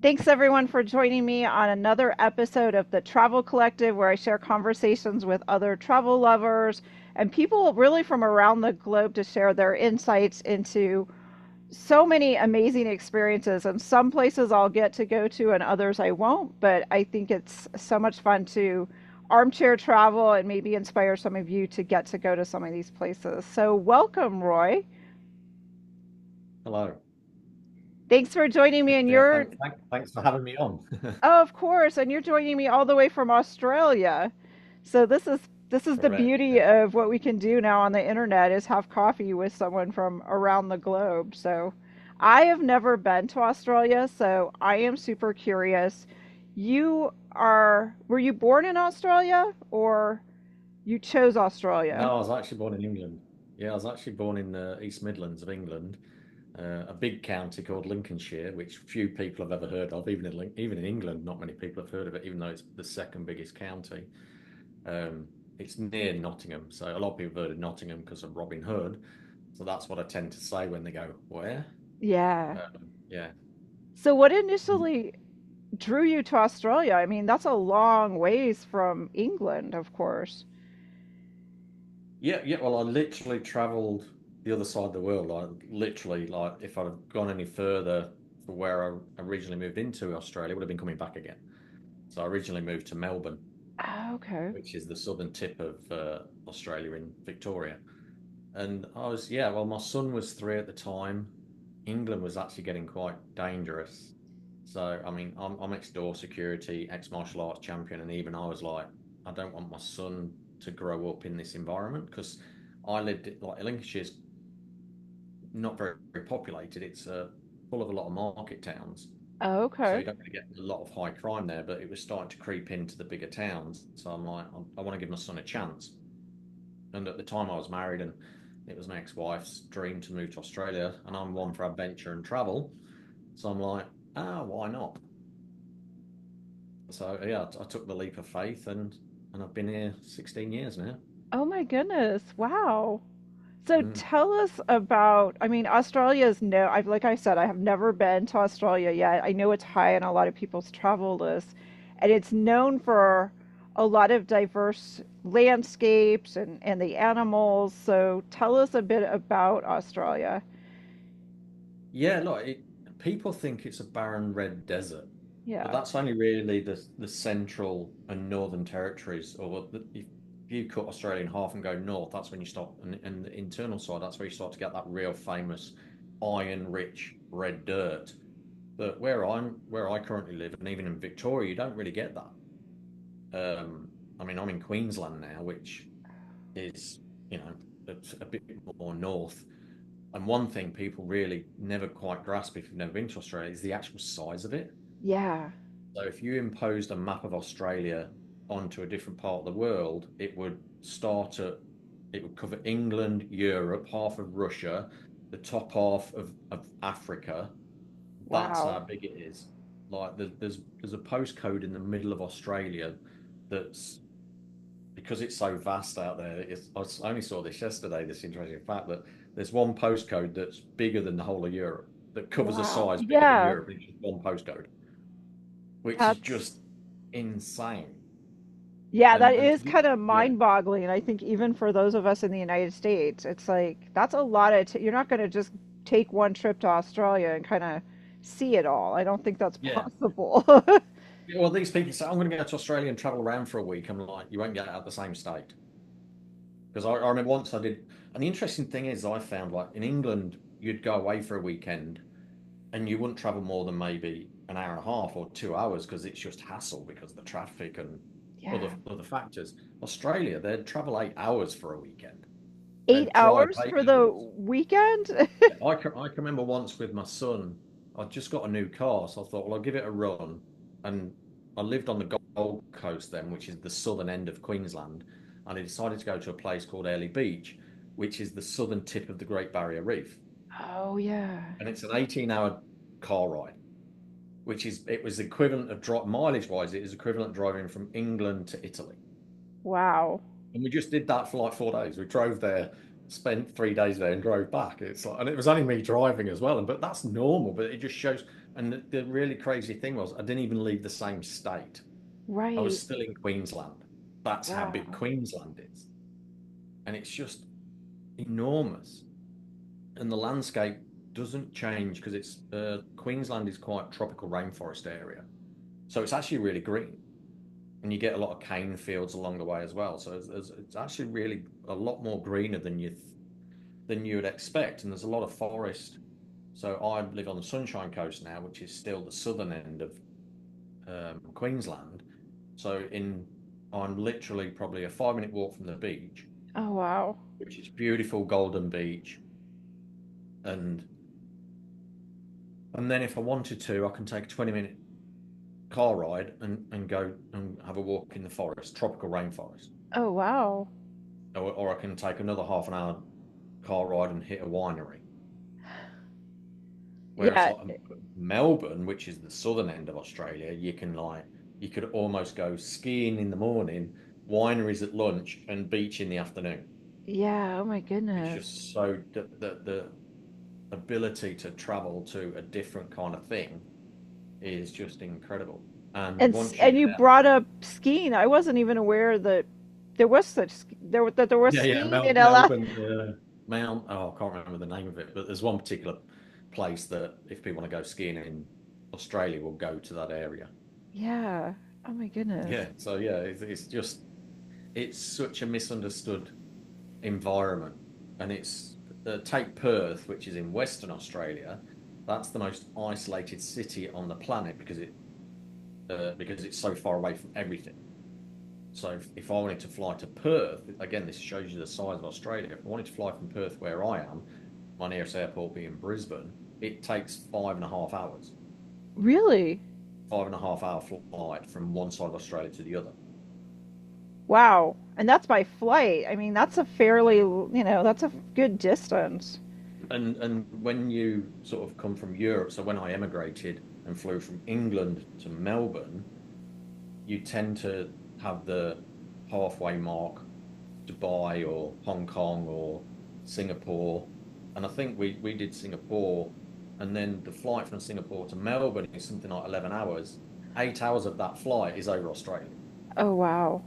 Thanks everyone for joining me on another episode of the Travel Collective, where I share conversations with other travel lovers and people really from around the globe to share their insights into so many amazing experiences. And some places I'll get to go to and others I won't, but I think it's so much fun to armchair travel and maybe inspire some of you to get to go to some of these places. So, welcome, Roy. Hello. Thanks for joining me. And Yeah, you're, thanks for having me on. oh, of course, and you're joining me all the way from Australia. So this is the Correct. beauty Yeah. of what we can do now on the internet is have coffee with someone from around the globe. So I have never been to Australia, so I am super curious. Were you born in Australia or you chose Australia? No, I was actually born in England. Yeah, I was actually born in the East Midlands of England, a big county called Lincolnshire, which few people have ever heard of. Even in England, not many people have heard of it, even though it's the second biggest county. Um, it's near Nottingham, so a lot of people have heard of Nottingham because of Robin Hood. So that's what I tend to say when they go, "Where?" Yeah. Yeah. So what initially drew you to Australia? I mean, that's a long ways from England, of course. Yeah. Well, I literally traveled the other side of the world. Like literally, like if I'd have gone any further for where I originally moved into Australia, I would have been coming back again. So I originally moved to Melbourne, Ah, okay. which is the southern tip of Australia in Victoria. And I was, yeah, well, my son was 3 at the time. England was actually getting quite dangerous. So, I mean, I'm ex-door security, ex-martial arts champion, and even I was like, I don't want my son to grow up in this environment because I lived like Lincolnshire's not very populated. It's full of a lot of market towns, so Okay. you don't really get a lot of high crime there. But it was starting to creep into the bigger towns. So I'm like, I want to give my son a chance. And at the time, I was married, and it was my ex-wife's dream to move to Australia, and I'm one for adventure and travel. So I'm like, why not? So yeah, I took the leap of faith, and I've been here 16 years now. Oh my goodness. Wow. So Mm. tell us about, I mean, Australia's no, I've like I said, I have never been to Australia yet. I know it's high on a lot of people's travel lists, and it's known for a lot of diverse landscapes and the animals. So tell us a bit about Australia. Yeah, look, people think it's a barren red desert, but Yeah. that's only really the central and northern territories. If you cut Australia in half and go north, that's when you start, and the internal side, that's where you start to get that real famous iron-rich red dirt. But where I currently live, and even in Victoria, you don't really get that. I mean, I'm in Queensland now, which is, you know, it's a bit more north. And one thing people really never quite grasp if you've never been to Australia is the actual size of it. Yeah. So if you imposed a map of Australia onto a different part of the world, it would cover England, Europe, half of Russia, the top half of Africa. That's Wow. how big it is. Like there's a postcode in the middle of Australia that's because it's so vast out there. I only saw this yesterday. This interesting fact that there's one postcode that's bigger than the whole of Europe that covers a Wow. size bigger than Yeah. Europe. It's just one postcode, which is That's just insane. Yeah, that And is kind of yeah, mind-boggling. I think even for those of us in the United States, it's like that's a lot of you're not going to just take one trip to Australia and kind of see it all. I don't think that's yeah. possible. Well, these people say I'm going to go to Australia and travel around for a week. I'm like, you won't get out of the same state because I remember once I did. And the interesting thing is, I found like in England, you'd go away for a weekend and you wouldn't travel more than maybe an hour and a half or 2 hours because it's just hassle because of the traffic and Yeah. other factors. Australia, they'd travel 8 hours for a weekend. Eight They'd drive hours eight for the hours. weekend? I can remember once with my son, I just got a new car, so I thought, well, I'll give it a run. And I lived on the Gold Coast then, which is the southern end of Queensland. And I decided to go to a place called Airlie Beach, which is the southern tip of the Great Barrier Reef. Oh, yeah. And it's an 18-hour car ride, it was equivalent of mileage wise, it is equivalent driving from England to Italy. Wow. And we just did that for like 4 days. We drove there. spent 3 days there and drove back. It's like, and it was only me driving as well. And but that's normal. But it just shows. And the really crazy thing was, I didn't even leave the same state. I was Right. still in Queensland. That's how big Wow. Queensland is, and it's just enormous. And the landscape doesn't change because it's Queensland is quite tropical rainforest area, so it's actually really green, and you get a lot of cane fields along the way as well. So it's actually really a lot more greener than you would expect, and there's a lot of forest. So I live on the Sunshine Coast now, which is still the southern end of Queensland. So in I'm literally probably a 5 minute walk from the beach, Oh, wow. which is beautiful golden beach, and then if I wanted to, I can take a 20-minute car ride and go and have a walk in the forest, tropical rainforest, Oh, wow. or I can take another half an hour car ride and hit a winery. Whereas Yeah. like Melbourne, which is the southern end of Australia, you could almost go skiing in the morning, wineries at lunch, and beach in the afternoon. Yeah. Oh, my It's goodness. just so the ability to travel to a different kind of thing is just incredible. And once you're And you there, brought up skiing. I wasn't even aware that there was that there was yeah, yeah, skiing in LA. Melbourne, Mount, oh, I can't remember the name of it, but there's one particular place that if people want to go skiing in Australia, will go to that area. Yeah. Oh my goodness. Yeah, so yeah, it's just it's such a misunderstood environment, and it's take Perth, which is in Western Australia. That's the most isolated city on the planet because it's so far away from everything. So if I wanted to fly to Perth, again, this shows you the size of Australia. If I wanted to fly from Perth, where I am, my nearest airport being Brisbane, it takes 5.5 hours. Really? 5.5 hour flight from one side of Australia to the other. Wow. And that's by flight. I mean, that's a fairly, that's a good distance. And when you sort of come from Europe, so when I emigrated and flew from England to Melbourne, you tend to have the halfway mark, Dubai or Hong Kong or Singapore. And I think we did Singapore, and then the flight from Singapore to Melbourne is something like 11 hours. 8 hours of that flight is over Australia. Oh, wow.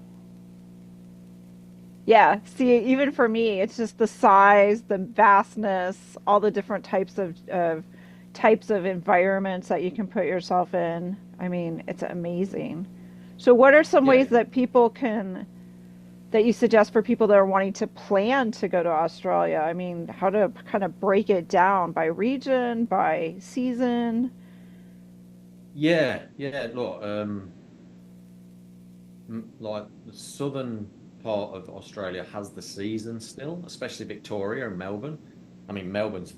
Yeah. See, even for me, it's just the size, the vastness, all the different types of environments that you can put yourself in. I mean, it's amazing. So, what are some ways Yeah. that people can that you suggest for people that are wanting to plan to go to Australia? I mean, how to kind of break it down by region, by season? Yeah, yeah. Look, like the southern part of Australia has the season still, especially Victoria and Melbourne. I mean, Melbourne's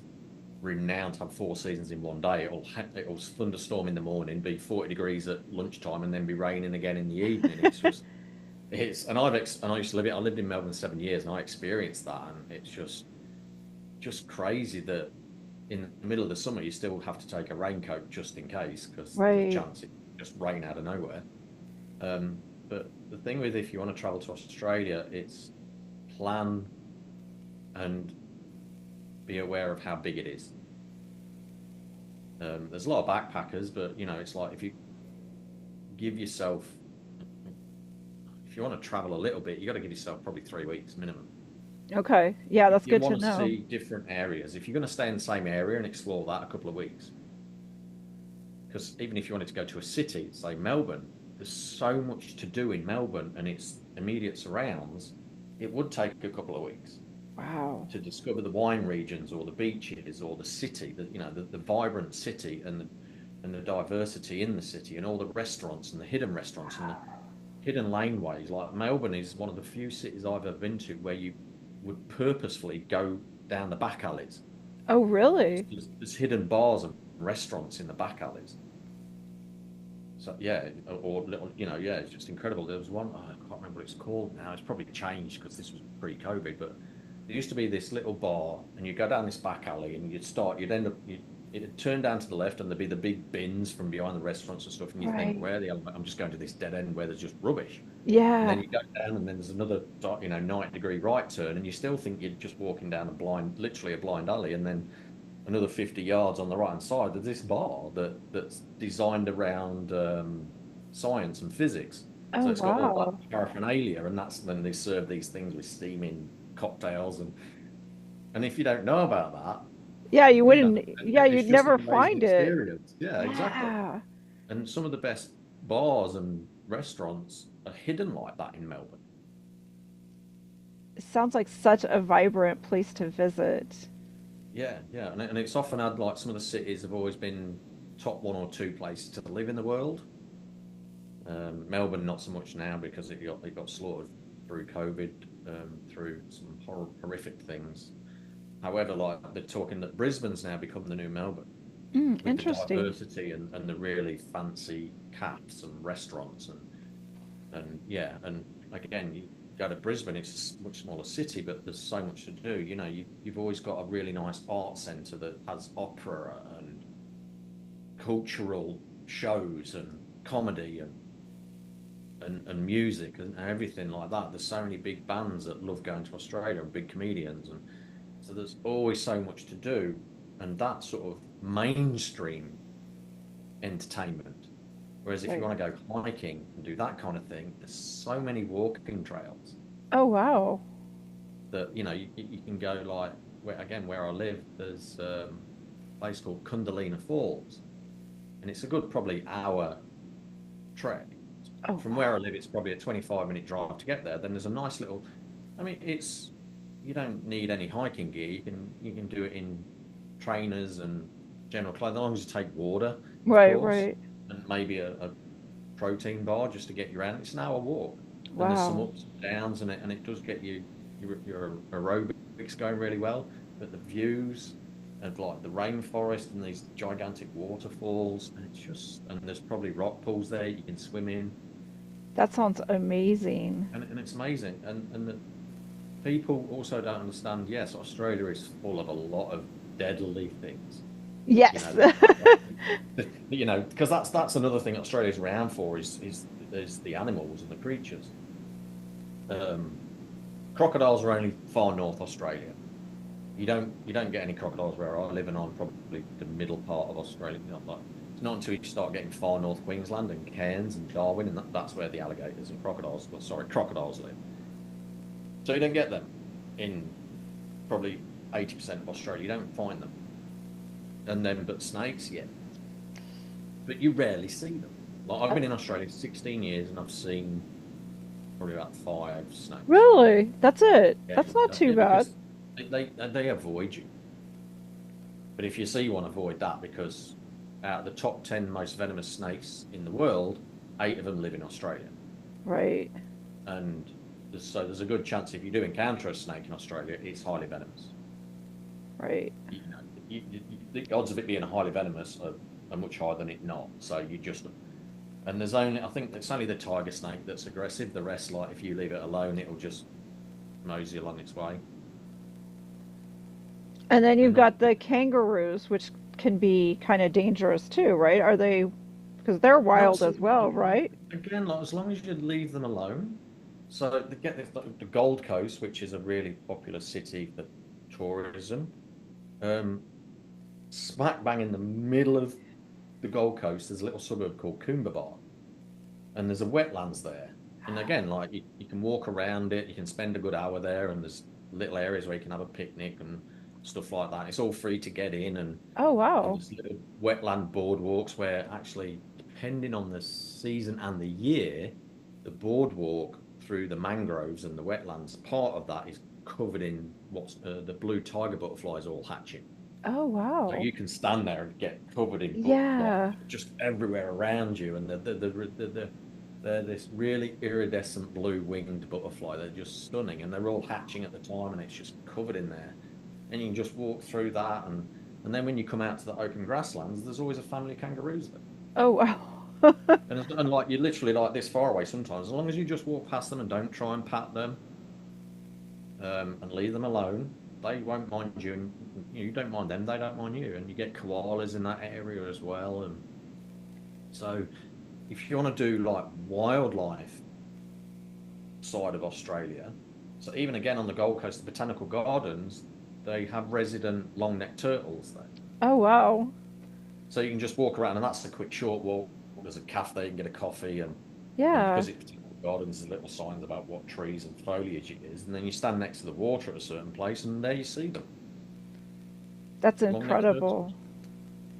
renowned to have 4 seasons in one day. It'll thunderstorm in the morning, be 40 degrees at lunchtime, and then be raining again in the evening. It's just it's and and I used to live it. I lived in Melbourne 7 years, and I experienced that, and it's just crazy that in the middle of the summer you still have to take a raincoat just in case because there's a Right. chance it just rain out of nowhere. Um, but the thing with if you want to travel to Australia, it's plan and be aware of how big it is. There's a lot of backpackers, but it's like give yourself, if you want to travel a little bit, you got to give yourself probably 3 weeks minimum. Okay. Yeah, If that's you good to want to know. see different areas, if you're going to stay in the same area and explore that a couple of weeks, because even if you wanted to go to a city, say Melbourne, there's so much to do in Melbourne and its immediate surrounds, it would take a couple of weeks Wow. to discover the wine regions or the beaches or the city, the vibrant city and the diversity in the city and all the restaurants and the hidden restaurants and the hidden laneways. Like Melbourne is one of the few cities I've ever been to where you would purposefully go down the back alleys. Oh, really? There's hidden bars and restaurants in the back alleys. So yeah, or little, yeah, it's just incredible. There was one, oh, I can't remember what it's called now. It's probably changed because this was pre-COVID, but there used to be this little bar, and you go down this back alley, and you'd end up, it'd turn down to the left, and there'd be the big bins from behind the restaurants and stuff, and you think, Right. where the hell I'm just going to this dead end where there's just rubbish. And Yeah. then you go down, and then there's another, 90-degree right turn, and you still think you're just walking down a blind, literally a blind alley, and then another 50 yards on the right hand side, there's this bar that's designed around science and physics. Oh, So it's got all that wow. paraphernalia, and that's when they serve these things with steaming cocktails, and if you don't know about that, Yeah, you you know, wouldn't, yeah, it's you'd just an never amazing find it. experience. Yeah, exactly. Yeah. And some of the best bars and restaurants are hidden like that in Melbourne. It sounds like such a vibrant place to visit. Yeah, yeah, and it's often had like some of the cities have always been top one or two places to live in the world. Melbourne, not so much now because it got slaughtered through COVID, through some horrific things. However, like they're talking that Brisbane's now become the new Melbourne with the Interesting. diversity and the really fancy cafes and restaurants and yeah, and again, you go to Brisbane, it's a much smaller city, but there's so much to do. You've always got a really nice art centre that has opera and cultural shows and comedy and music and everything like that. There's so many big bands that love going to Australia and big comedians, and so there's always so much to do, and that sort of mainstream entertainment. Whereas if you Right. want to go hiking and do that kind of thing, there's so many walking trails Oh, wow. that you can go like where I live. There's a place called Kundalina Falls, and it's a good probably hour trek. Oh, From where I wow. live, it's probably a 25-minute drive to get there. Then there's a nice little, I mean, you don't need any hiking gear. You can do it in trainers and general clothing, as long as you take water, of Right, course, right. and maybe a protein bar just to get you around. It's an hour walk, and there's some Wow. ups and downs, and it does get your aerobics going really well. But the views of like the rainforest and these gigantic waterfalls, and there's probably rock pools there you can swim in, That sounds amazing. and it's amazing. And the people also don't understand. Yes, Australia is full of a lot of deadly things. You Yes. know, because that's another thing Australia's around for is the animals and the creatures. Um, Crocodiles are only far north Australia. You don't get any crocodiles where I live, and I'm probably the middle part of Australia. It's not until you start getting far north Queensland and Cairns and Darwin, and that's where the alligators and crocodiles, well, sorry, crocodiles live. So you don't get them in probably 80% of Australia. You don't find them, and then but snakes, yeah, but you rarely see them. Like I've been in Australia 16 years, and I've seen probably about five snakes. Really? That's it. Yeah, That's not too yeah, bad. because they avoid you. But if you see one, avoid that because out of the top 10 most venomous snakes in the world, eight of them live in Australia. Right. And so there's a good chance if you do encounter a snake in Australia, it's highly venomous. Right. You know, the odds of it being highly venomous are much higher than it not. So you just and I think it's only the tiger snake that's aggressive. The rest, like if you leave it alone, it'll just mosey along its way. And then you've And got the kangaroos, which can be kind of dangerous too, right? Are they, because they're not wild so as well, right? again, like as long as you leave them alone. So to get this, like, the Gold Coast, which is a really popular city for tourism, um, smack bang in the middle of the Gold Coast, there's a little suburb called Coombabah, and there's a wetlands there. And again, like you can walk around it, you can spend a good hour there, and there's little areas where you can have a picnic and stuff like that. It's all free to get in, Oh, and wow. there's little wetland boardwalks where actually, depending on the season and the year, the boardwalk through the mangroves and the wetlands, part of that is covered in what's the blue tiger butterflies all hatching. Oh, So wow. you can stand there and get covered in butterflies Yeah. just everywhere around you, and they're this really iridescent blue winged butterfly. They're just stunning, and they're all hatching at the time, and it's just covered in there. And you can just walk through that, and then when you come out to the open grasslands, there's always a family of kangaroos there. Oh, wow. And like you're literally like this far away sometimes, as long as you just walk past them and don't try and pat them, and leave them alone, they won't mind you, and you don't mind them, they don't mind you, and you get koalas in that area as well. And so, if you want to do like wildlife side of Australia, so even again on the Gold Coast, the botanical gardens, they have resident long-necked turtles there. Oh, wow. So you can just walk around, and that's a quick short walk. There's a cafe, you can get a coffee, and Yeah, because it's botanical gardens, there's little signs about what trees and foliage it is, and then you stand next to the water at a certain place, and there you see them, that's long-necked incredible. turtles.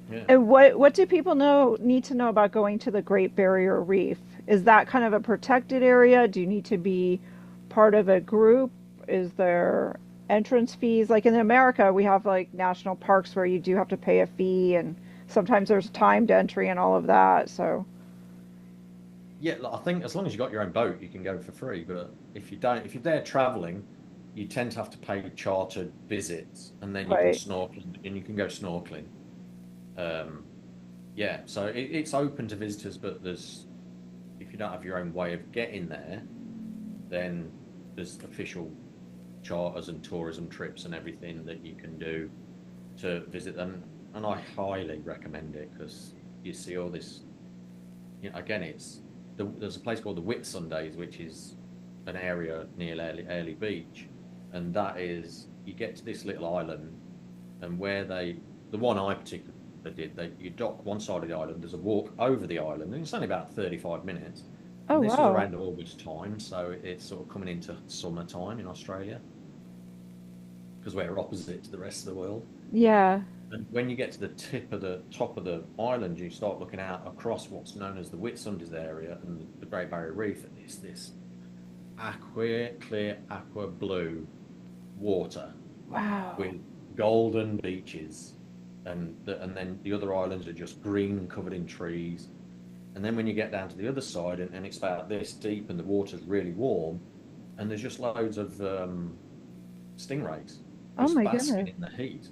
Yeah. And what do people know need to know about going to the Great Barrier Reef? Is that kind of a protected area? Do you need to be part of a group? Is there entrance fees? Like in America, we have like national parks where you do have to pay a fee, and sometimes there's timed entry and all of that. So, Yeah, like, I think as long as you got your own boat, you can go for free. But if you don't, if you're there traveling, you tend to have to pay chartered visits, and then you can right. snorkel and you can go snorkeling. Um, yeah, so it's open to visitors, but there's if you don't have your own way of getting there, then there's official charters and tourism trips and everything that you can do to visit them. And I highly recommend it because you see all this. You know, again, there's a place called the Whitsundays, which is an area near Airlie Beach, and that is you get to this little island, and the one I particularly did, you dock one side of the island, there's a walk over the island, and it's only about 35 minutes, Oh, and this was wow. around August time, so it's sort of coming into summertime in Australia because we're opposite to the rest of the world. Yeah. And when you get to the top of the island, you start looking out across what's known as the Whitsundays area and the Great Barrier Reef, and it's this clear aqua blue water Wow. with golden beaches, and then the other islands are just green and covered in trees. And then when you get down to the other side, and it's about this deep, and the water's really warm, and there's just loads of stingrays Oh just my basking goodness. in the heat.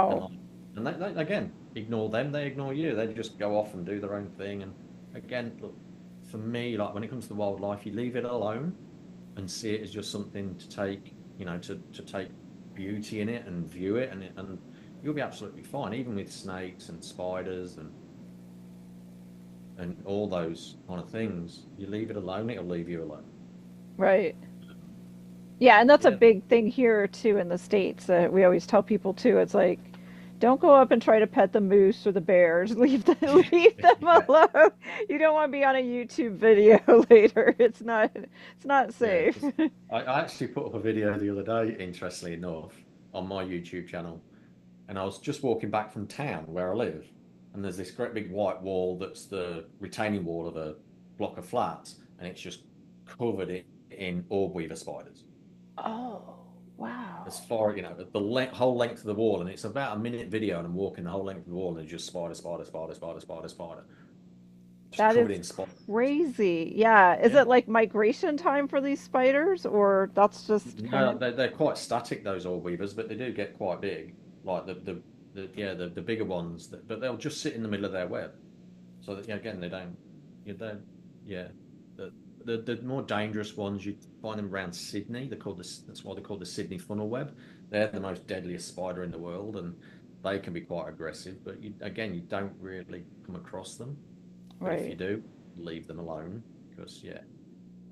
And Wow. like, and they again ignore them, they ignore you. They just go off and do their own thing. And again, look, for me, like when it comes to the wildlife, you leave it alone and see it as just something to take, to take beauty in it and view it, and you'll be absolutely fine, even with snakes and spiders and all those kind of things. You leave it alone, it'll leave you alone. Right. Yeah, and that's a Yeah, big thing here too in the States. We always tell people too, it's like, don't go up and try to pet the moose or the bears. Leave them yeah, alone. You don't want to be on a YouTube video later. It's not yeah. safe. 'Cause I actually put up a video the other day, interestingly enough, on my YouTube channel, and I was just walking back from town where I live, and there's this great big white wall that's the retaining wall of a block of flats, and it's just covered in orb weaver spiders. Oh, As wow. far, whole length of the wall, and it's about a minute video, and I'm walking the whole length of the wall, and it's just spider, just That covered is in spiders. crazy. Yeah. Is Yeah. it like migration time for these spiders, or that's just kind No, of. they're quite static, those orb weavers, but they do get quite big. Like the bigger ones, but they'll just sit in the middle of their web. So that, yeah, again, they don't. You don't. Yeah, the, the more dangerous ones you find them around Sydney. That's why they're called the Sydney funnel web. They're the most deadliest spider in the world, and they can be quite aggressive. But you don't really come across them. But if you Right. do, leave them alone because yeah,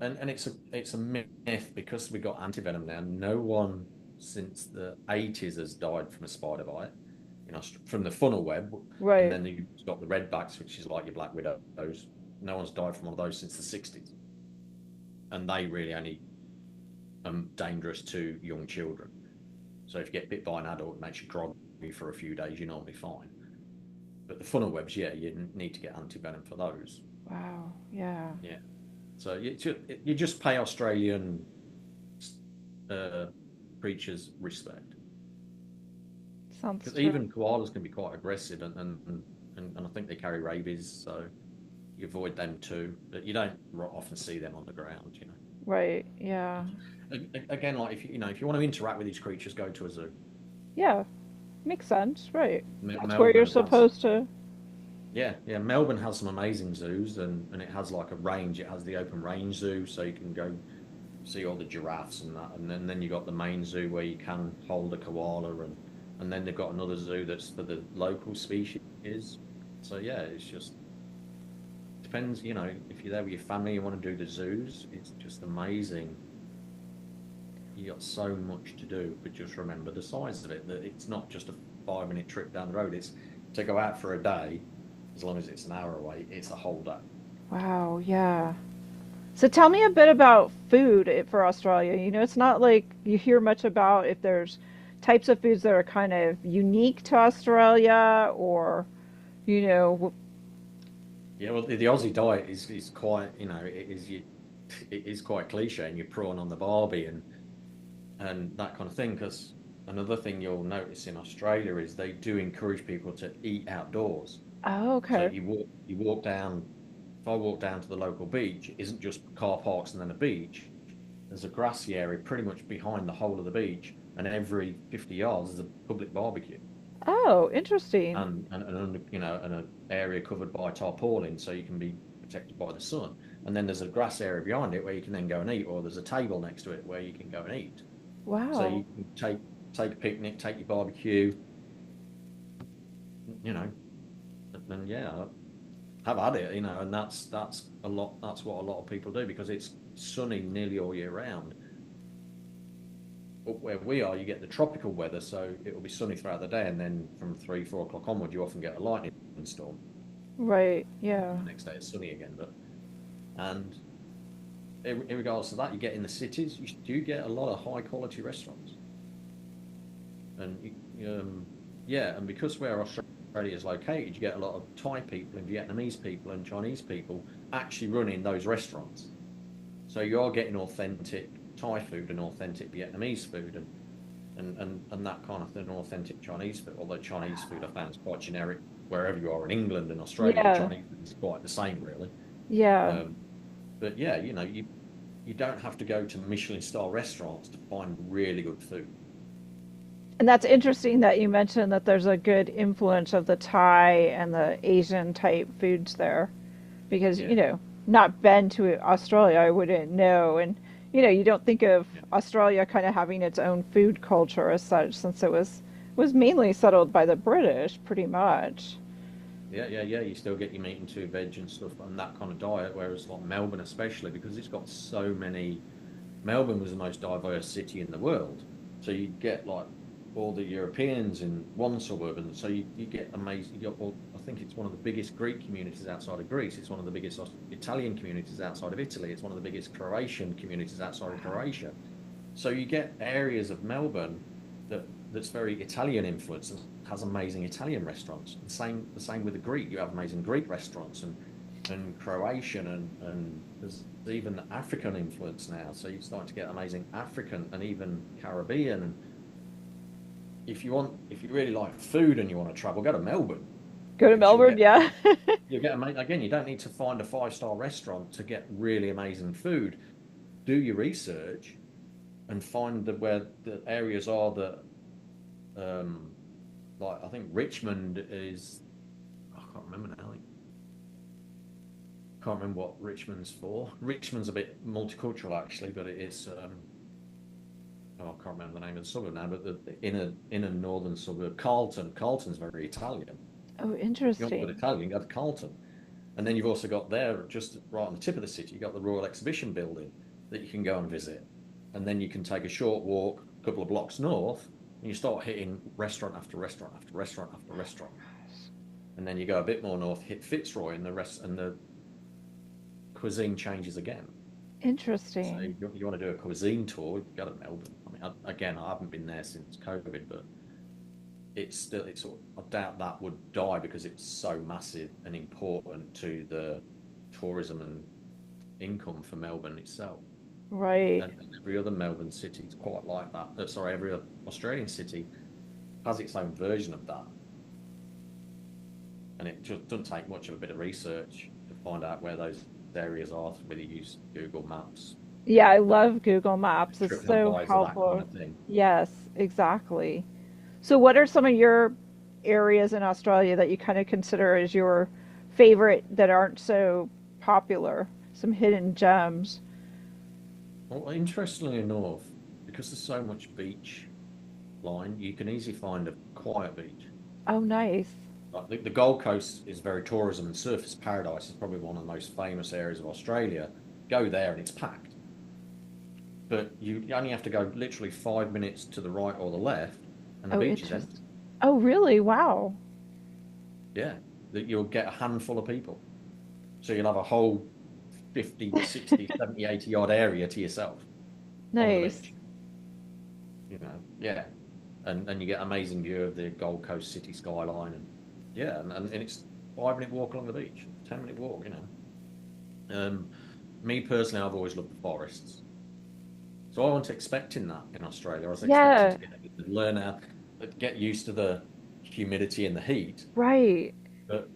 and it's a myth because we got antivenom now. No one since the 80s has died from a spider bite, from the funnel web, and Right. then you've got the redbacks, which is like your black widows. No one's died from one of those since the 60s, and they really only dangerous to young children. So if you get bit by an adult, it makes you groggy for a few days. You're normally fine. But the funnel webs, yeah, you need to get antivenom for those. Wow. Yeah. Yeah. So you just pay Australian uh, creatures respect Sounds because true. even koalas can be quite aggressive, and I think they carry rabies, so you avoid them too. But you don't often see them on the ground. Right. Yeah. Again, like if you want to interact with these creatures, go to a zoo. Yeah. Makes sense. Right. That's where you're Melbourne has supposed to. yeah, Melbourne has some amazing zoos, and it has like a range. It has the open range zoo, so you can go see all the giraffes and that, and then you got the main zoo where you can hold a koala, and then they've got another zoo that's for the local species. So yeah, it's just depends. If you're there with your family, you want to do the zoos. It's just amazing. You got so much to do, but just remember the size of it. That it's not just a 5 minute trip down the road. It's to go out for a day, as long as it's an hour away. It's a whole day. Wow, yeah. So tell me a bit about food for Australia. It's not like you hear much about if there's types of foods that are kind of unique to Australia or, you know, Yeah, well, the Aussie diet is quite, it is quite cliche, and you're prawn on the barbie and that kind of thing. Because another thing you'll notice in Australia is they do encourage people to eat outdoors. oh, So okay. you walk down. If I walk down to the local beach, it isn't just car parks and then a beach. There's a grassy area pretty much behind the whole of the beach, and every 50 yards is a public barbecue. Oh, interesting. And an area covered by tarpaulin, so you can be protected by the sun. And then there's a grass area behind it where you can then go and eat, or there's a table next to it where you can go and eat. So Wow. you can take a picnic, take your barbecue, you know, and yeah, have at it, and that's a lot. That's what a lot of people do because it's sunny nearly all year round. Up where we are, you get the tropical weather, so it will be sunny throughout the day, and then from 3, 4 o'clock onward, you often get a lightning storm. Right. Yeah. The next day it's sunny again. But and in regards to that, you get in the cities, you do get a lot of high quality restaurants, and yeah, and because where Australia is located, you get a lot of Thai people and Vietnamese people and Chinese people actually running those restaurants. So you are getting authentic Thai food and authentic Vietnamese food and that kind of thing, authentic Chinese food. Although Chinese food I found is quite generic wherever you are in England and Australia, Yeah. Chinese food is quite the same really. Yeah. Um, but yeah, you don't have to go to Michelin star restaurants to find really good food. And that's interesting that you mentioned that there's a good influence of the Thai and the Asian type foods there because, Yeah, not been to Australia, I wouldn't know. And, you don't think of yeah, Australia kind of having its own food culture as such since it was mainly settled by the British pretty much. yeah. You still get your meat and two veg and stuff and that kind of diet. Whereas like Melbourne, especially because it's got so many. Melbourne was the most diverse city in the world, so you get like all the Europeans in one suburb, and so you get amazing. You got, well, I think it's one of the biggest Greek communities outside of Greece. It's one of the biggest Italian communities outside of Italy. It's one of the biggest Croatian communities outside of Croatia. So you get areas of Melbourne that's very Italian influenced and has amazing Italian restaurants. The same with the Greek. You have amazing Greek restaurants and Croatian and there's even African influence now. So you're starting to get amazing African and even Caribbean. And if you really like food and you want to travel, go to Melbourne Go to because Melbourne, yeah. you'll get again. You don't need to find a 5-star restaurant to get really amazing food. Do your research and find where the areas are that um like I think Richmond is. I can't remember now. Can't remember what Richmond's for. Richmond's a bit multicultural actually, but it's oh, I can't remember the name of the suburb now, but the inner northern suburb, Carlton. Carlton's very Italian. Oh, If you want to go to interesting. Italian, go to Carlton. And then you've also got there, just right on the tip of the city, you've got the Royal Exhibition Building that you can go and visit. And then you can take a short walk a couple of blocks north, and you start hitting restaurant after restaurant after restaurant after restaurant. And then you go a bit more north, hit Fitzroy, and the cuisine changes again. So Interesting. you want to do a cuisine tour, you go to Melbourne. I mean, again, I haven't been there since COVID, but I doubt that would die because it's so massive and important to the tourism and income for Melbourne itself. Right. And every other Melbourne city is quite like that. Sorry, every other Australian city has its own version of that. And it just doesn't take much of a bit of research to find out where those areas are, whether you use Google Maps, Yeah, I love Google Maps. It's so TripAdvisor, that kind helpful. of thing. Yes, exactly. So, what are some of your areas in Australia that you kind of consider as your favorite that aren't so popular? Some hidden gems. Well, interestingly enough, because there's so much beach line, you can easily find a quiet beach. Oh, nice. Like the Gold Coast is very tourism and surfers paradise. Is probably one of the most famous areas of Australia. Go there and it's packed, but you only have to go literally 5 minutes to the right or the left, and the Oh, beach is empty. interesting. Oh, really? Wow. Yeah, that you'll get a handful of people. So you'll have a whole 50, 60, 70, 80 odd area to yourself on the Nice. beach. Yeah. And you get amazing view of the Gold Coast city skyline. And yeah, and it's 5 minute walk along the beach, 10 minute walk. Me personally, I've always loved the forests. So I wasn't expecting that in Australia. I was expecting Yeah, to learn how, get used to the humidity and the heat. right. But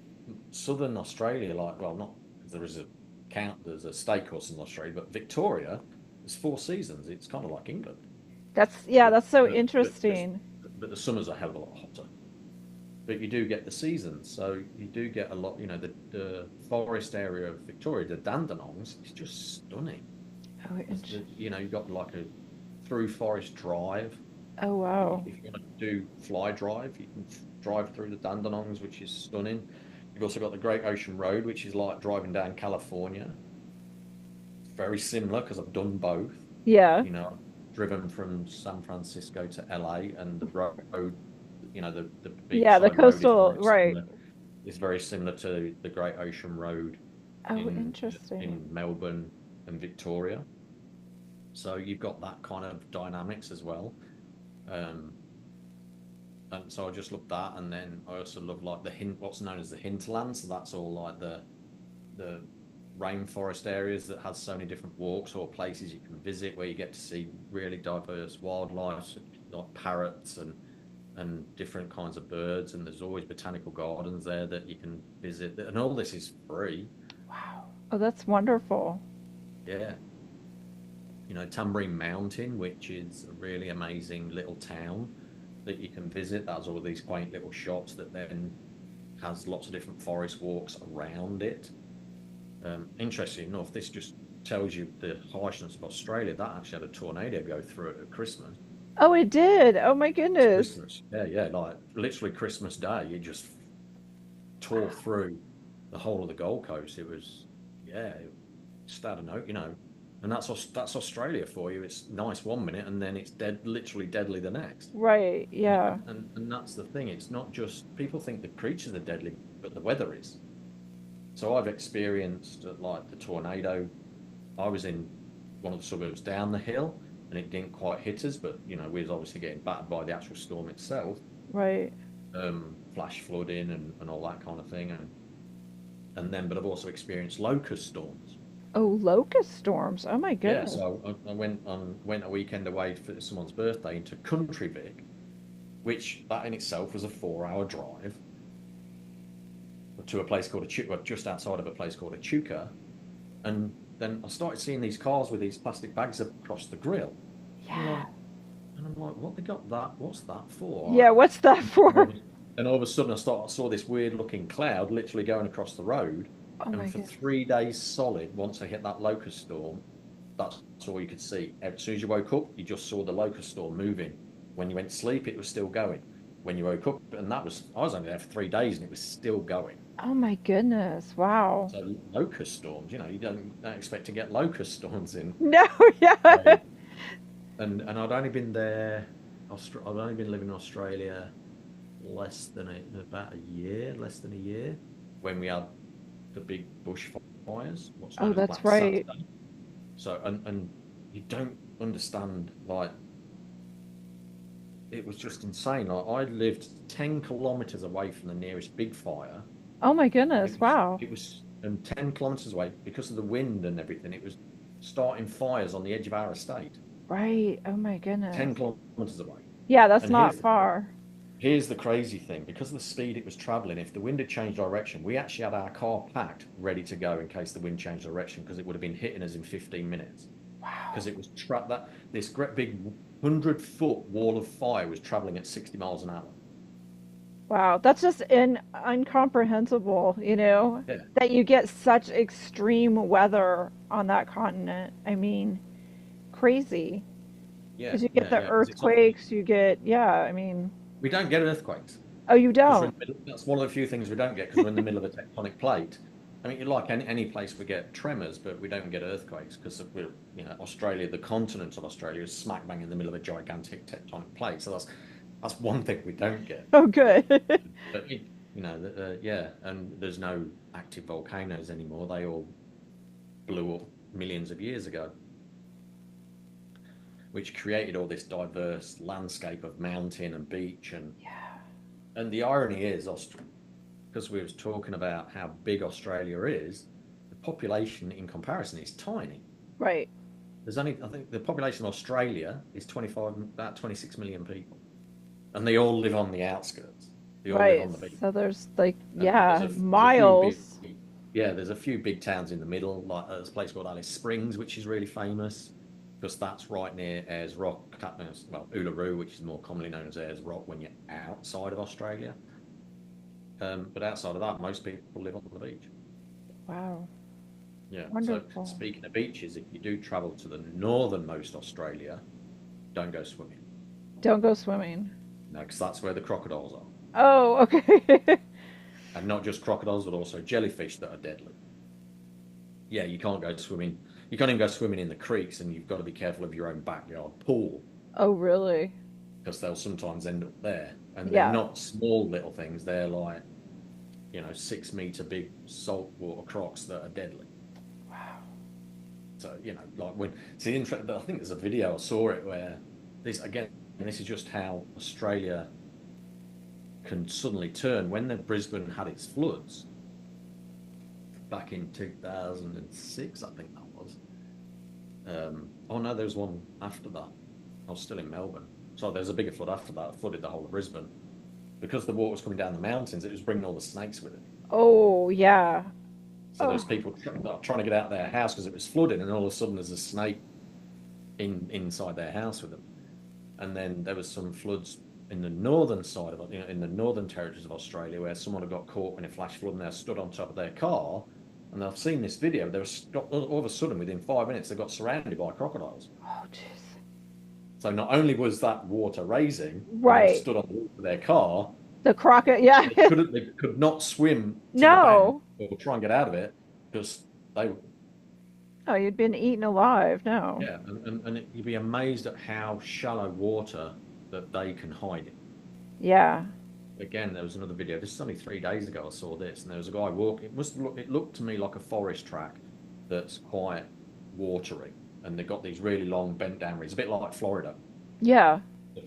southern Australia, like, well, not because there's a state called Southern Australia, but Victoria, there's 4 seasons. It's kind of like England, Yeah, but that's so but but just interesting. but the summers are a hell of a lot hotter. But you do get the seasons, so you do get a lot. The forest area of Victoria, the Dandenongs, is just stunning. Oh, You've got like a through forest drive. oh, wow. If you want to do fly drive, you can drive through the Dandenongs, which is stunning. You've also got the Great Ocean Road, which is like driving down California. It's very similar because I've done both. Yeah. Driven from San Francisco to LA, and the road, the Yeah, the beachside road is coastal, very right. similar. It's very similar to the Great Ocean Road Oh, in interesting. Melbourne and Victoria. So you've got that kind of dynamics as well. Um, and so I just love that, and then I also love like what's known as the hinterland. So that's all like the rainforest areas that has so many different walks or places you can visit where you get to see really diverse wildlife, like parrots and different kinds of birds. And there's always botanical gardens there that you can visit, and all this is free. Wow. Oh, that's wonderful. Yeah, Tambourine Mountain, which is a really amazing little town that you can visit. That's all these quaint little shops that then has lots of different forest walks around it. Interesting enough, this just tells you the harshness of Australia. That actually had a tornado go through it at Christmas. Oh, it did. Oh my It's goodness. Christmas. Yeah, yeah, like literally Christmas Day, it just tore through the whole of the Gold Coast. It was, yeah, just out of note. And that's Australia for you. It's nice 1 minute, and then it's dead, literally deadly the next. Right. Yeah. And that's the thing. It's not just people think the creatures are deadly, but the weather is. So I've experienced like the tornado. I was in one of the suburbs down the hill, and it didn't quite hit us, but we was obviously getting battered by the actual storm itself, Right. flash flooding and all that kind of thing, but I've also experienced locust storms. Oh, locust storms. Oh my Yeah, goodness. so I went a weekend away for someone's birthday into Country Vic, which that in itself was a 4 hour drive to a place called just outside of a place called Echuca. And then I started seeing these cars with these plastic bags across the grill. And Yeah. I'm like, what they got that? What's that for? Yeah, what's that And all for? of, and all of a sudden, I saw this weird looking cloud literally going across the road. Oh my And for goodness. 3 days solid, once I hit that locust storm, that's all you could see. As soon as you woke up, you just saw the locust storm moving. When you went to sleep, it was still going. When you woke up, and I was only there for 3 days, and it was still going. Oh my goodness. Wow. So locust storms, you don't expect to get locust storms in. No, yeah. So, and I'd only been there, I'd only been living in Australia about a year, less than a year, when we had the big bushfires, what's Oh, known as that's Black right. Saturday. So and you don't understand, like, it was just insane. Like I lived 10 kilometers away from the nearest big fire, Oh my and goodness. Wow. it was and 10 kilometers away because of the wind and everything. It was starting fires on the edge of our estate, Right. Oh my ten goodness. kilometers away. Yeah, that's And not far. here's the crazy thing: because of the speed it was traveling, if the wind had changed direction, we actually had our car packed, ready to go in case the wind changed direction, because it would have been hitting us in 15 minutes. Wow. Because it was that this great big 100-foot wall of fire was traveling at 60 miles an hour. Wow. That's just incomprehensible, Yeah. that you get such extreme weather on that continent. I mean, crazy. Yeah, Because you get yeah, the yeah. Because it's often earthquakes, you get, yeah, I mean, we don't get earthquakes oh, you because we're in don't? the middle. That's one of the few things we don't get because we're in the middle of a tectonic plate. I mean, like any place we get tremors, but we don't get earthquakes because we're, Australia, the continent of Australia is smack bang in the middle of a gigantic tectonic plate. So that's one thing we don't get. Oh, good. But yeah, and there's no active volcanoes anymore. They all blew up millions of years ago, which created all this diverse landscape of mountain and beach. And the irony is, because we was talking about how big Australia is, the population in comparison is tiny. Right, There's only, I think, the population of Australia is 25, about 26 million people, and they all live on the outskirts. They all live right. on the beach, So there's like, and yeah, there's a few big, miles. yeah, there's a few big towns in the middle. Like there's a place called Alice Springs, which is really famous because that's right near Ayers Rock, well, Uluru, which is more commonly known as Ayers Rock when you're outside of Australia. But outside of that, most people live on the beach. Wow, Yeah. So wonderful. speaking of beaches, if you do travel to the northernmost Australia, don't go swimming. Don't go swimming. No, because that's where the crocodiles are. Oh, okay. And not just crocodiles, but also jellyfish that are deadly. Yeah, you can't go swimming. You can't even go swimming in the creeks, and you've got to be careful of your own backyard pool Oh, really? because they'll sometimes end up there. And they're Yeah. not small little things. They're like, 6 meter big saltwater crocs that are deadly. Wow. So, like when see, interesting. I think there's a video I saw it where this again, and this is just how Australia can suddenly turn when the Brisbane had its floods back in 2006, I think that was. Oh no, there was one after that. I was still in Melbourne. So there's a bigger flood after that, flooded the whole of Brisbane. Because the water was coming down the mountains, it was bringing all the snakes with it. Oh, yeah. So Oh, there's people trying to get out of their house because it was flooding, and all of a sudden there's a snake inside their house with them. And then there was some floods in the northern side of it, in the northern territories of Australia, where someone had got caught in a flash flood and they stood on top of their car. And I've seen this video. They were all of a sudden, within 5 minutes, they got surrounded by crocodiles. oh, jeez. So not only was that water raising, and they were Right. stood on the roof of their car, The crocodile. Yeah. they could not swim to the bank No. or try and get out of it because they, Oh, you'd been eaten alive. No. yeah, and you'd be amazed at how shallow water that they can hide in. Yeah. Again, there was another video. This is only 3 days ago. I saw this, and there was a guy walking. It looked to me like a forest track that's quite watery, and they've got these really long bent down reeds, a bit like Florida, Yeah.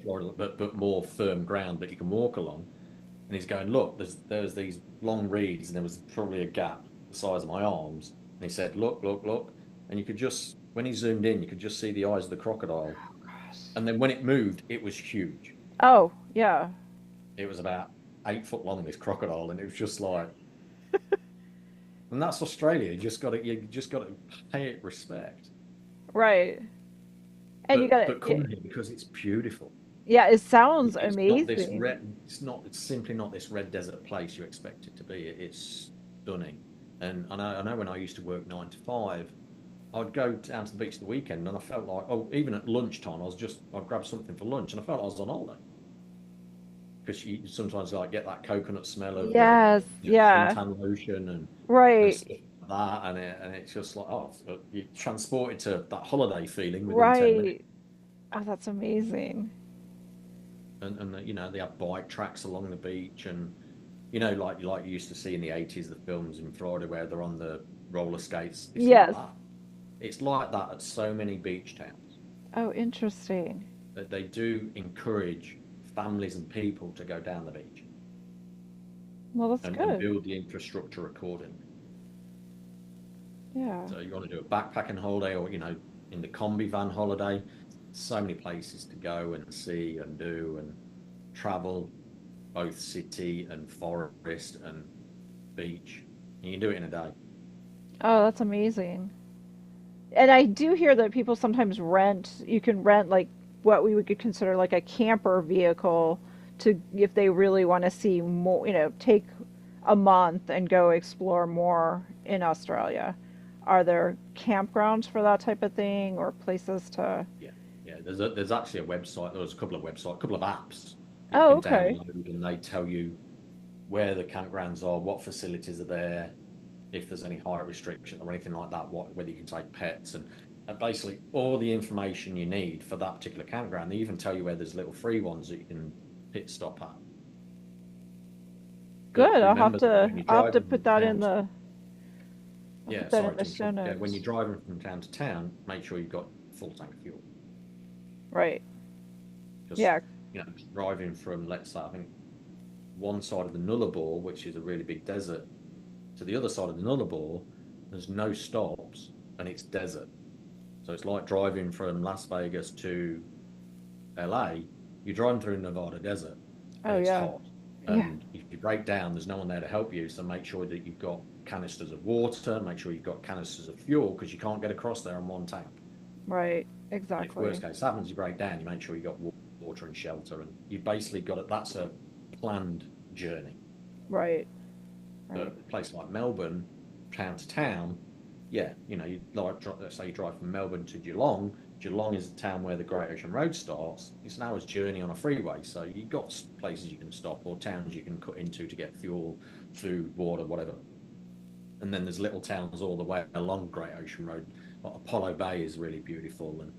but more firm ground that you can walk along. And he's going, look, there's these long reeds, and there was probably a gap the size of my arms. And he said, look, look, look, and you could just when he zoomed in, you could just see the eyes of the crocodile. Oh, gosh. And then when it moved, it was huge. Oh, yeah. It was about 8 foot long, this crocodile, and it was just like, and that's Australia. You just got to pay it respect. Right. And you But got but to, come here because it's beautiful. yeah, it sounds It's not this amazing. red. It's not. It's simply not this red desert place you expect it to be. It's stunning. And I know when I used to work 9 to 5, I'd go down to the beach the weekend, and I felt like, oh, even at lunchtime, I'd grab something for lunch, and I felt like I was on holiday because you sometimes like get that coconut smell of the Yes. Yeah. suntan lotion and Right. stuff like that, and it's just like, oh, you're transported to that holiday feeling within 10 minutes. Right. Oh, that's amazing. And they have bike tracks along the beach, and like you used to see in the 80s, the films in Florida where they're on the roller skates. It's like Yes. that. It's like that at so many beach towns Oh, interesting. that they do encourage families and people to go down the beach Well, that's and good. build the infrastructure accordingly. Yeah. So you want to do a backpacking holiday, or in the combi van holiday. So many places to go and see and do and travel, both city and forest and beach. You can do it in a day. Oh, that's amazing. And I do hear that people sometimes you can rent like what we would consider like a camper vehicle to if they really want to see more, take a month and go explore more in Australia. Are there campgrounds for that type of thing or places to? Yeah, yeah. There's actually a website. There's a couple of websites, a couple of apps that you Oh, can okay. download, and they tell you where the campgrounds are, what facilities are there, if there's any height restriction or anything like that, whether you can take pets and basically all the information you need for that particular campground. They even tell you where there's little free ones that you can pit stop at. But Good. remember that when you're I'll have to driving put from that town in to, the I'll yeah, put that in sorry the to show interrupt. Yeah, when you're notes. driving from town to town, make sure you've got full tank of fuel. Right. Because Yeah. driving from, let's say, I think one side of the Nullarbor, which is a really big desert, to the other side of the Nullarbor, there's no stops and it's desert. So it's like driving from Las Vegas to LA. You're driving through Nevada desert and Oh it's yeah. hot. Yeah. And if you break down, there's no one there to help you. So make sure that you've got canisters of water, make sure you've got canisters of fuel because you can't get across there on one tank. Right. And if Exactly. worst case happens, you break down, you make sure you've got water and shelter. And you've basically got it. That's a planned journey. Right. Right. But a place like Melbourne, town to town, yeah, you like let's say you drive from Melbourne to Geelong. Geelong is a town where the Great Ocean Road starts. It's an hour's journey on a freeway, so you've got places you can stop or towns you can cut into to get fuel, food, water, whatever. And then there's little towns all the way along Great Ocean Road. Like Apollo Bay is really beautiful, and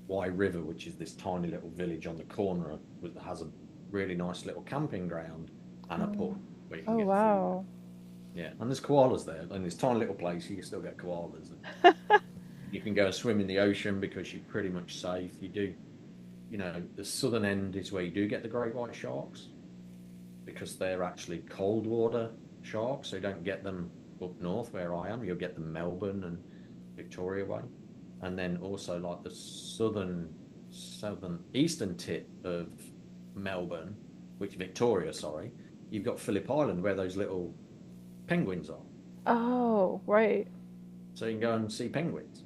Wye River, which is this tiny little village on the corner, that has a really nice little camping ground and a Oh. pub where you can Oh get food. wow. Yeah, and there's koalas there. In this tiny little place, you can still get koalas. And you can go and swim in the ocean because you're pretty much safe. You do, the southern end is where you do get the great white sharks because they're actually cold water sharks. So you don't get them up north where I am. You'll get them Melbourne and Victoria way. And then also like the southern eastern tip of Melbourne, which Victoria, sorry, you've got Phillip Island where those little penguins are. Oh, right. So you can go and see penguins.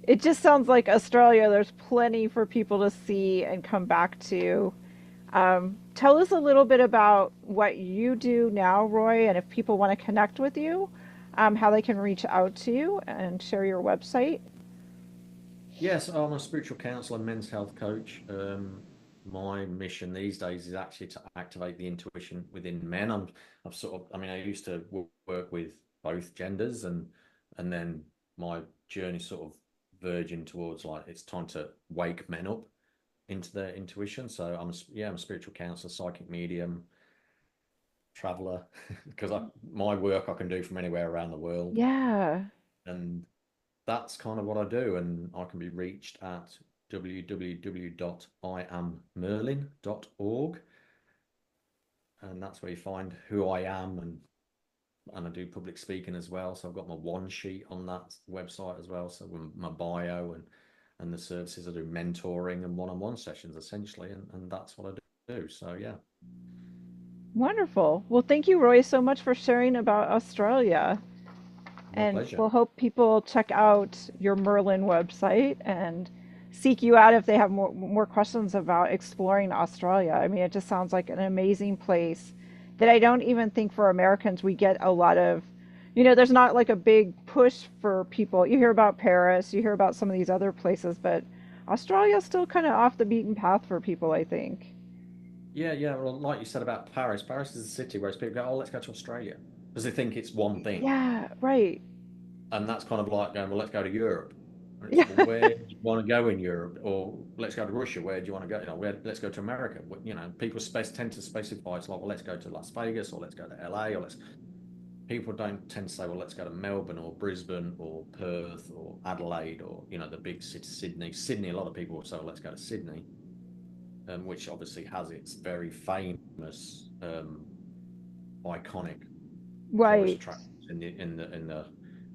It just sounds like Australia. There's plenty for people to see and come back to. Tell us a little bit about what you do now, Roy, and if people want to connect with you, how they can reach out to you and share your website. Yes, I'm a spiritual counselor, men's health coach. My mission these days is actually to activate the intuition within men. I've sort of, I mean, I used to work with both genders, and then my journey sort of verging towards like it's time to wake men up into their intuition. So I'm a spiritual counselor, psychic medium, traveler, because my work I can do from anywhere around the world, Yeah. and that's kind of what I do. And I can be reached at www.iammerlin.org, and that's where you find who I am, and I do public speaking as well. So I've got my one sheet on that website as well. So with my bio and the services I do, mentoring and one-on-one sessions essentially, and that's what I do. So yeah, Wonderful. Well, thank you, Roy, so much for sharing about Australia. my And pleasure. we'll hope people check out your Merlin website and seek you out if they have more questions about exploring Australia. I mean, it just sounds like an amazing place that I don't even think for Americans we get a lot of. There's not like a big push for people. You hear about Paris, you hear about some of these other places, but Australia's still kind of off the beaten path for people, I think. Yeah, yeah. Well, like you said about Paris, Paris is a city where people go, "Oh, let's go to Australia," because they think it's one thing, Yeah, right. and that's kind of like going, "Well, let's go to Europe." And it's Yeah. well, where do you want to go in Europe, or let's go to Russia? Where do you want to go? Let's go to America. People tend to specify. It's like, well, let's go to Las Vegas, or let's go to LA, or let's. People don't tend to say, well, let's go to Melbourne or Brisbane or Perth or Adelaide or the big city, Sydney. Sydney, a lot of people will say, well, let's go to Sydney, which obviously has its very famous, iconic tourist Right. attractions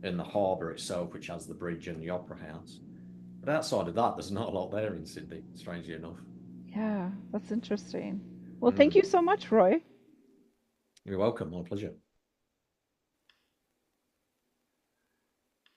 in the harbour itself, which has the bridge and the opera house. But outside of that, there's not a lot there in Sydney, strangely enough. Yeah, that's interesting. Well, thank Mm. you so much, Roy. You're welcome. My pleasure.